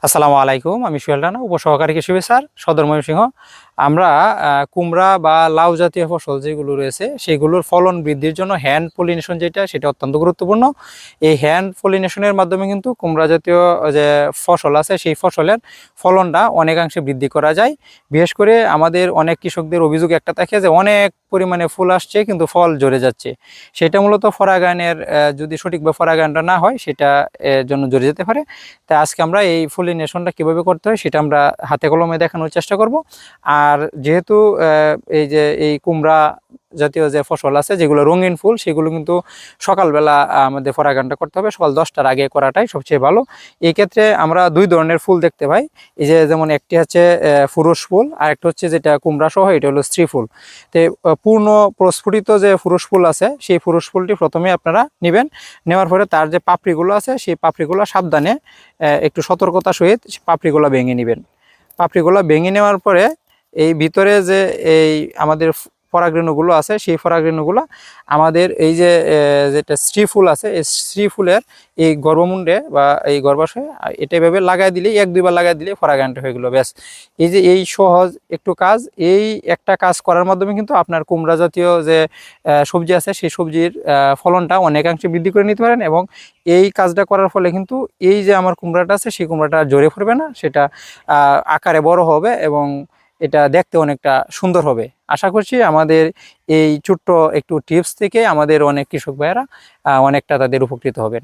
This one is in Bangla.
আসসালামু আলাইকুম, আমি সোহেল রানা, উপসহকারী কৃষি অফিসার, সদর ময়মনসিংহ। আমরা কুমড়া বা লাউ জাতীয় ফসল যেগুলো রয়েছে সেগুলোর ফলন বৃদ্ধির জন্য হ্যান্ড পলিনেশন সেটা অত্যন্ত গুরুত্বপূর্ণ। এই হ্যান্ড পলিনেশনের মাধ্যমে কিন্তু কুমড়া জাতীয় যে ফসল আছে সেই ফসলের ফলনটা অনেকাংশে বৃদ্ধি করা যায়। বিশেষ করে আমাদের অনেক কৃষকদের অভিযোগ একটা থাকে যে অনেক পরিমাণে ফুল আসছে কিন্তু ফল ঝরে যাচ্ছে। সেটা মূলত পরাগায়নের যদি সঠিকভাবে পরাগায়নটা না হয় সেটা জন্য ঝরে যেতে পারে। তাই আজকে আমরা এই পলিনেশনটা কিভাবে করতে হয় সেটা আমরা হাতে কলমে দেখানোর চেষ্টা করব। আর যেহেতু এই কুমড়া জাতীয় যে ফসল আছে যেগুলো রঙিন ফুল, সেগুলো কিন্তু সকালবেলা আমাদের পরাগায়নটা করতে হবে, সকাল 10টার আগে করাটাই সবচেয়ে ভালো। এই ক্ষেত্রে আমরা দুই ধরনের ফুল দেখতে পাই। এই যে যেমন একটি হচ্ছে ফুরুষ ফুল, আর একটা হচ্ছে যেটা কুমড়া সহ, এটা হলো স্ত্রী ফুল। তো পূর্ণ প্রস্ফুটিত যে ফুরুষ ফুল আছে সেই ফুরুষ ফুলটি প্রথমে আপনারা নেবেন। নেওয়ার পরে তার যে পাপড়িগুলো আছে সেই পাপড়িগুলো সাবধানে একটু সতর্কতা সহিত পাপড়িগুলো ভেঙে নেবেন। পাপড়িগুলো ভেঙে নেওয়ার পরে এই ভিতরে যে এই আমাদের পরাগরেণুগুলো আছে সেই পরাগরেণুগুলো আমাদের এই যে যেটা স্ত্রী ফুল আছে এই স্ত্রী ফুলের এই গর্ভমুণ্ডে বা এই গর্ভাশয়ে এটা এভাবে লাগাই দিলে, 1-2 বার লাগাই দিলে পরাগায়নটা হয়ে গেলো, ব্যাস। এই যে এই সহজ একটু কাজ, এই একটা কাজ করার মাধ্যমে কিন্তু আপনার কুমড়া জাতীয় যে সবজি আছে সেই সবজির ফলনটা অনেকাংশে বৃদ্ধি করে নিতে পারেন। এবং এই কাজটা করার ফলে কিন্তু এই যে আমার কুমড়াটা আছে সেই কুমড়াটা ঝরে পড়বে না, সেটা আকারে বড় হবে এবং এটা দেখতে অনেকটা সুন্দর হবে। আশা করছি আমাদের এই ছোট্ট একটু টিপস থেকে আমাদের অনেক কৃষক ভাইয়েরা অনেকটা তাদের উপকৃত হবেন।